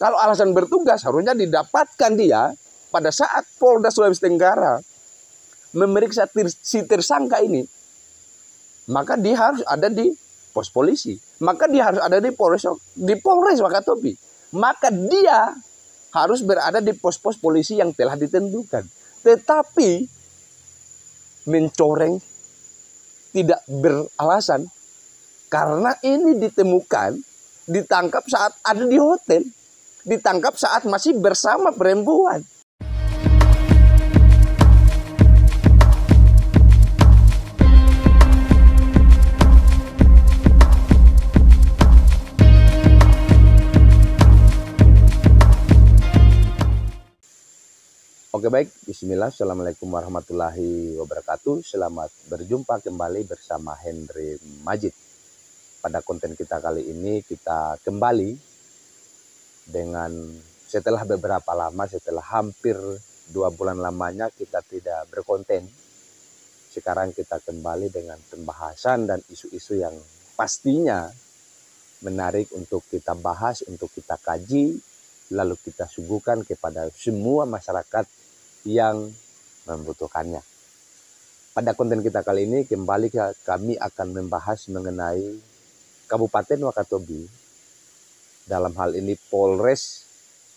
Kalau alasan bertugas harusnya didapatkan dia pada saat Polda Sulawesi Tenggara memeriksa si tersangka ini. Maka dia harus ada di pos polisi. Maka dia harus ada di Polres Wakatobi. Maka dia harus berada di pos-pos polisi yang telah ditentukan. Tetapi mencoreng tidak beralasan karena ini ditemukan, ditangkap saat ada di hotel, ditangkap saat masih bersama perempuan. Oke baik, bismillah, assalamualaikum warahmatullahi wabarakatuh. Selamat berjumpa kembali bersama Henry Majid. Pada konten kita kali ini kita kembali dengan setelah beberapa lama, setelah hampir 2 bulan lamanya kita tidak berkonten. Sekarang kita kembali dengan pembahasan dan isu-isu yang pastinya menarik untuk kita bahas, untuk kita kaji, lalu kita suguhkan kepada semua masyarakat yang membutuhkannya. Pada konten kita kali ini kembali kami akan membahas mengenai Kabupaten Wakatobi. Dalam hal ini Polres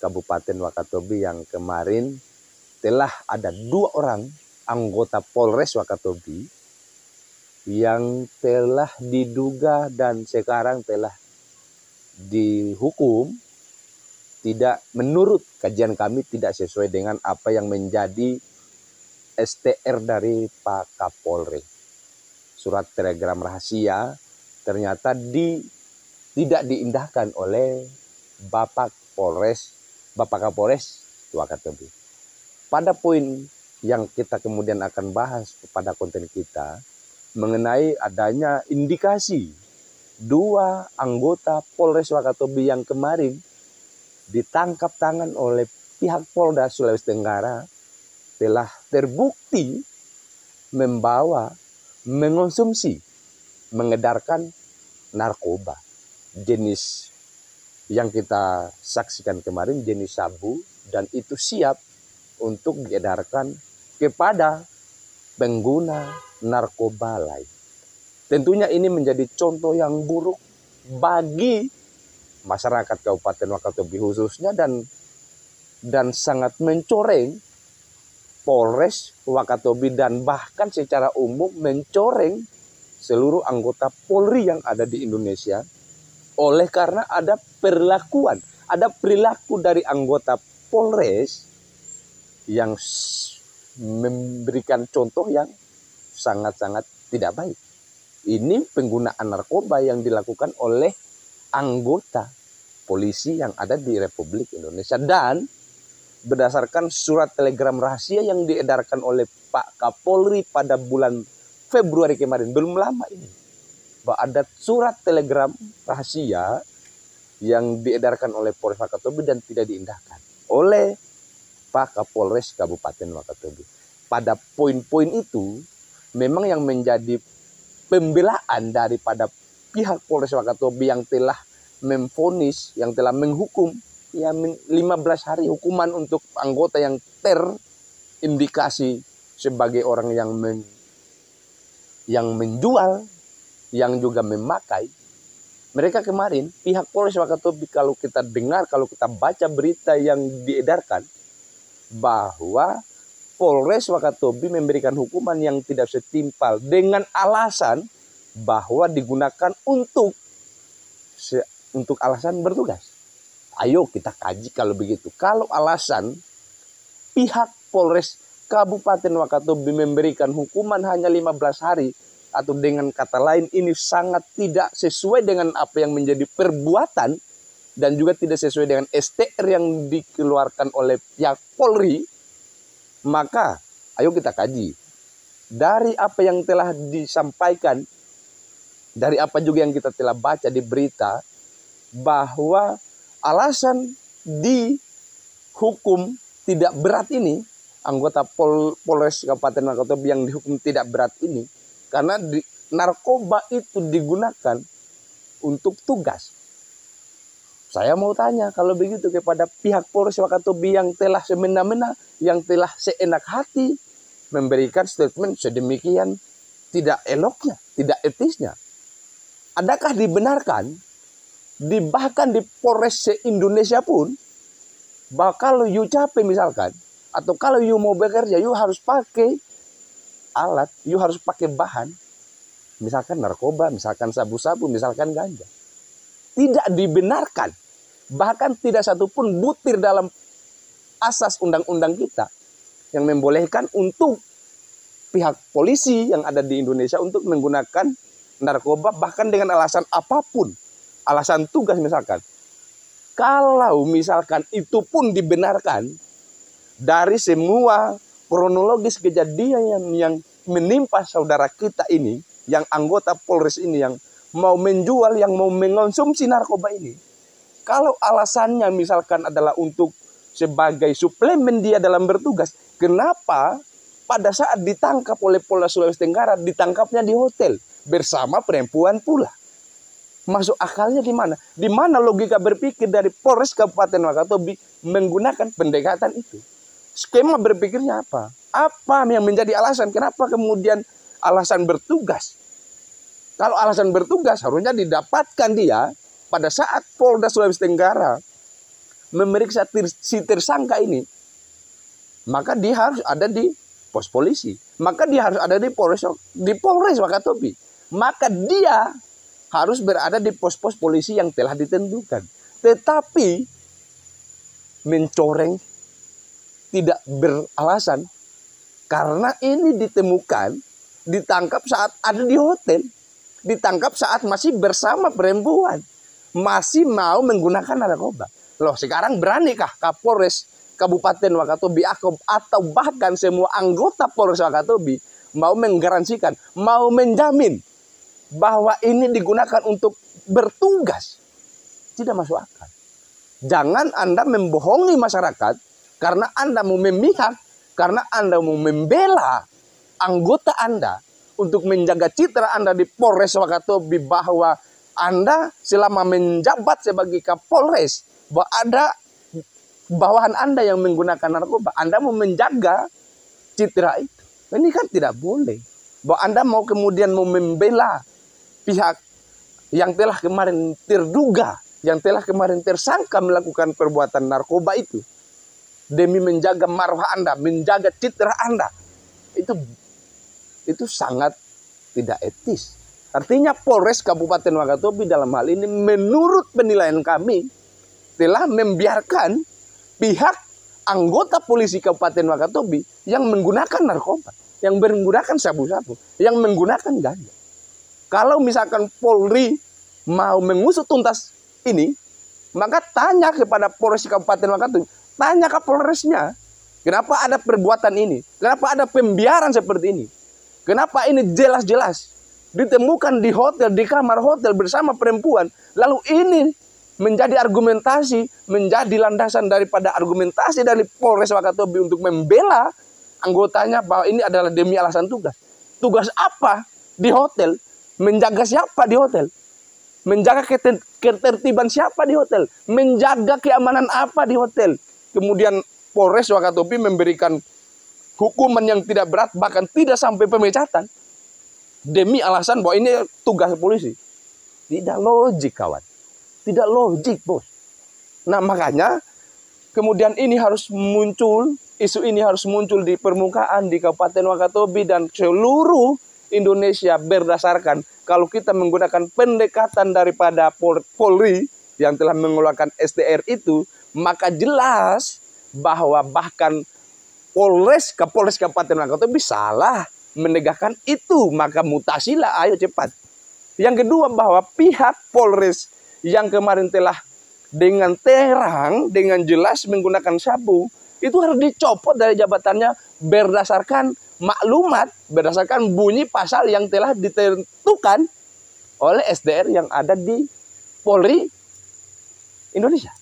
Kabupaten Wakatobi yang kemarin telah ada 2 orang anggota Polres Wakatobi yang telah diduga dan sekarang telah dihukum. Tidak, menurut kajian kami tidak sesuai dengan apa yang menjadi STR dari Pak Kapolri. Surat telegram rahasia ternyata tidak diindahkan oleh Bapak Kapolres Wakatobi. Pada poin yang kita kemudian akan bahas pada konten kita mengenai adanya indikasi 2 anggota Polres Wakatobi yang kemarin ditangkap tangan oleh pihak Polda Sulawesi Tenggara telah terbukti mengonsumsi, mengedarkan narkoba. Jenis yang kita saksikan kemarin jenis sabu dan itu siap untuk diedarkan kepada pengguna narkoba lain. Tentunya ini menjadi contoh yang buruk bagi masyarakat Kabupaten Wakatobi khususnya dan sangat mencoreng Polres Wakatobi dan bahkan secara umum mencoreng seluruh anggota Polri yang ada di Indonesia oleh karena ada perilaku dari anggota Polres yang memberikan contoh yang sangat-sangat tidak baik. Ini penggunaan narkoba yang dilakukan oleh anggota polisi yang ada di Republik Indonesia dan berdasarkan surat telegram rahasia yang diedarkan oleh Pak Kapolri pada bulan Februari kemarin, belum lama ini, bahwa ada surat telegram rahasia yang diedarkan oleh Polres Wakatobi dan tidak diindahkan oleh Pak Kapolres Kabupaten Wakatobi. Pada poin-poin itu memang yang menjadi pembelaan daripada pihak Polres Wakatobi yang telah memvonis, yang telah menghukum 15 hari hukuman untuk anggota yang terindikasi sebagai orang yang menjual, yang juga memakai. Mereka kemarin, pihak Polres Wakatobi kalau kita dengar, kalau kita baca berita yang diedarkan, bahwa Polres Wakatobi memberikan hukuman yang tidak setimpal dengan alasan bahwa digunakan untuk alasan bertugas. Ayo kita kaji kalau begitu. Kalau alasan pihak Polres Kabupaten Wakatobi memberikan hukuman hanya 15 hari atau dengan kata lain ini sangat tidak sesuai dengan apa yang menjadi perbuatan dan juga tidak sesuai dengan STR yang dikeluarkan oleh pihak Polri, maka ayo kita kaji. Dari apa yang telah disampaikan, dari apa juga yang kita telah baca di berita, bahwa alasan dihukum tidak berat ini, anggota Polres Kabupaten Wakatobi yang dihukum tidak berat ini, karena narkoba itu digunakan untuk tugas. Saya mau tanya kalau begitu kepada pihak Polres Wakatobi yang telah semena-mena, yang telah seenak hati memberikan statement sedemikian tidak eloknya, tidak etisnya. Adakah dibenarkan, bahkan di Polres se-Indonesia pun, bahwa kalau you capek misalkan, atau kalau you mau bekerja, you harus pakai alat, you harus pakai bahan, misalkan narkoba, misalkan sabu-sabu, misalkan ganja. Tidak dibenarkan. Bahkan tidak satupun butir dalam asas undang-undang kita yang membolehkan untuk pihak polisi yang ada di Indonesia untuk menggunakan narkoba bahkan dengan alasan apapun. Alasan tugas misalkan. Kalau misalkan itu pun dibenarkan dari semua kronologis kejadian yang menimpa saudara kita ini, yang anggota Polres ini yang mau menjual, yang mau mengonsumsi narkoba ini. Kalau alasannya misalkan adalah untuk sebagai suplemen dia dalam bertugas, kenapa pada saat ditangkap oleh Polda Sulawesi Tenggara, ditangkapnya di hotel bersama perempuan pula? Masuk akalnya di mana? Di mana logika berpikir dari Polres Kabupaten Wakatobi menggunakan pendekatan itu? Skema berpikirnya apa? Apa yang menjadi alasan? Kenapa kemudian alasan bertugas? Kalau alasan bertugas harusnya didapatkan dia pada saat Polda Sulawesi Tenggara memeriksa si tersangka ini, maka dia harus ada di pos polisi. Maka dia harus ada di Polres Wakatobi. Maka dia harus berada di pos-pos polisi yang telah ditentukan. Tetapi mencoreng tidak beralasan karena ini ditemukan, ditangkap saat ada di hotel, ditangkap saat masih bersama perempuan, masih mau menggunakan narkoba. Loh, sekarang beranikah Kapolres Kabupaten Wakatobi atau bahkan semua anggota Polres Wakatobi mau menggaransikan, mau menjamin bahwa ini digunakan untuk bertugas? Tidak masuk akal. Jangan Anda membohongi masyarakat karena Anda mau memihak, karena Anda mau membela anggota Anda untuk menjaga citra Anda di Polres Wakatobi bahwa Anda selama menjabat sebagai Kapolres, bahwa ada bawahan Anda yang menggunakan narkoba, Anda mau menjaga citra itu. Ini kan tidak boleh. Bahwa Anda mau kemudian mau membela pihak yang telah kemarin terduga, yang telah kemarin tersangka melakukan perbuatan narkoba itu, demi menjaga marwah Anda, menjaga citra Anda. Itu sangat tidak etis. Artinya Polres Kabupaten Wakatobi dalam hal ini menurut penilaian kami telah membiarkan pihak anggota polisi Kabupaten Wakatobi yang menggunakan narkoba, yang menggunakan sabu-sabu, yang menggunakan ganja. Kalau misalkan Polri mau mengusut tuntas ini, maka tanya kepada Polres Kabupaten Wakatobi, tanya ke Polresnya, kenapa ada perbuatan ini? Kenapa ada pembiaran seperti ini? Kenapa ini jelas-jelas ditemukan di hotel, di kamar hotel bersama perempuan, lalu ini menjadi argumentasi, menjadi landasan daripada argumentasi dari Polres Wakatobi untuk membela anggotanya bahwa ini adalah demi alasan tugas. Tugas apa di hotel? Menjaga siapa di hotel? Menjaga ketertiban siapa di hotel? Menjaga keamanan apa di hotel? Kemudian Polres Wakatobi memberikan hukuman yang tidak berat, bahkan tidak sampai pemecatan, demi alasan bahwa ini tugas polisi. Tidak logik, kawan. Tidak logik, bos. Nah, makanya kemudian ini harus muncul, isu ini harus muncul di permukaan di Kabupaten Wakatobi dan seluruh Indonesia, berdasarkan kalau kita menggunakan pendekatan daripada Polri yang telah mengeluarkan STR itu, maka jelas bahwa bahkan Kapolres Kabupaten Wakatobi salah menegakkan itu, maka mutasilah, ayo cepat. Yang kedua, bahwa pihak Polres yang kemarin telah dengan terang, dengan jelas menggunakan sabu, itu harus dicopot dari jabatannya berdasarkan maklumat, berdasarkan bunyi pasal yang telah ditentukan oleh SDR yang ada di Polri Indonesia.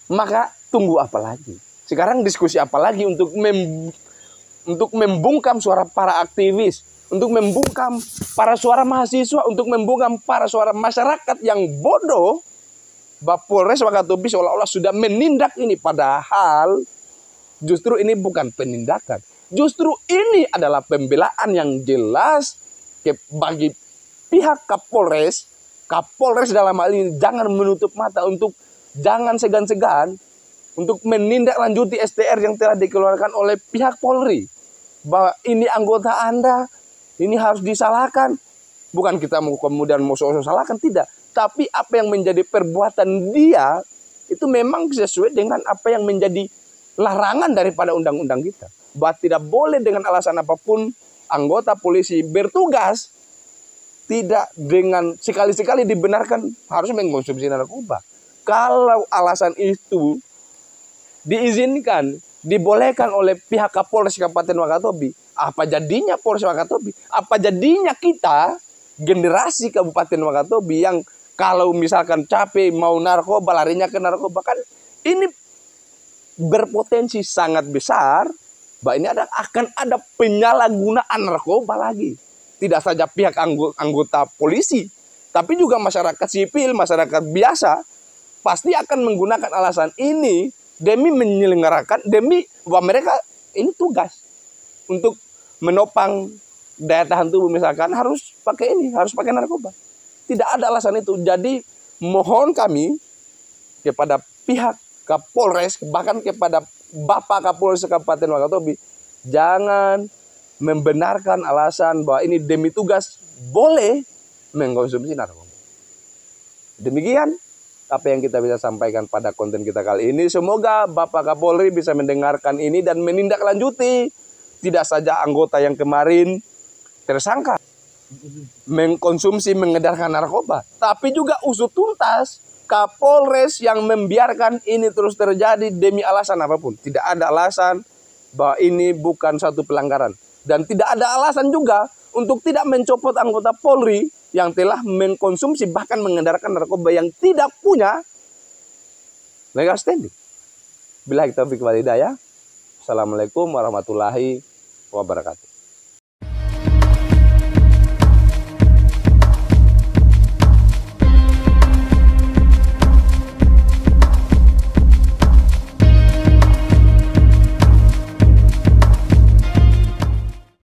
Maka tunggu apa lagi? Sekarang diskusi apa lagi untuk membungkam suara para aktivis, untuk membungkam para suara mahasiswa, untuk membungkam para suara masyarakat yang bodoh, bahwa Polres Wakatobi seolah-olah sudah menindak ini, padahal justru ini bukan penindakan. Justru ini adalah pembelaan yang jelas bagi pihak Kapolres. Kapolres dalam hal ini jangan menutup mata untuk jangan segan-segan untuk menindaklanjuti STR yang telah dikeluarkan oleh pihak Polri. Bahwa ini anggota Anda, ini harus disalahkan. Bukan kita mau kemudian mau salahkan, tidak. Tapi apa yang menjadi perbuatan dia, itu memang sesuai dengan apa yang menjadi larangan daripada undang-undang kita. Bahwa tidak boleh dengan alasan apapun anggota polisi bertugas tidak dengan sekali-sekali dibenarkan harus mengkonsumsi narkoba. Kalau alasan itu diizinkan, dibolehkan oleh pihak Kapolres Kabupaten Wakatobi, apa jadinya Polres Wakatobi? Apa jadinya kita, generasi Kabupaten Wakatobi yang kalau misalkan capek mau narkoba, larinya ke narkoba, kan ini berpotensi sangat besar bahwa ini akan ada penyalahgunaan narkoba lagi. Tidak saja pihak anggota polisi, tapi juga masyarakat sipil, masyarakat biasa, pasti akan menggunakan alasan ini demi menyelenggarakan, demi bahwa mereka ini tugas untuk menopang daya tahan tubuh, misalkan harus pakai ini, harus pakai narkoba. Tidak ada alasan itu. Jadi mohon kami kepada pihak Kapolres, bahkan kepada Bapak Kapolres Kabupaten Wakatobi, jangan membenarkan alasan bahwa ini demi tugas boleh mengkonsumsi narkoba. Demikian apa yang kita bisa sampaikan pada konten kita kali ini. Semoga Bapak Kapolri bisa mendengarkan ini dan menindaklanjuti tidak saja anggota yang kemarin tersangka mengkonsumsi, mengedarkan narkoba, tapi juga usut tuntas Kapolres yang membiarkan ini terus terjadi demi alasan apapun. Tidak ada alasan bahwa ini bukan satu pelanggaran. Dan tidak ada alasan juga untuk tidak mencopot anggota Polri yang telah mengkonsumsi bahkan mengedarkan narkoba yang tidak punya legal standing. Billahi taufiq wal hidayah. Assalamualaikum warahmatullahi wabarakatuh.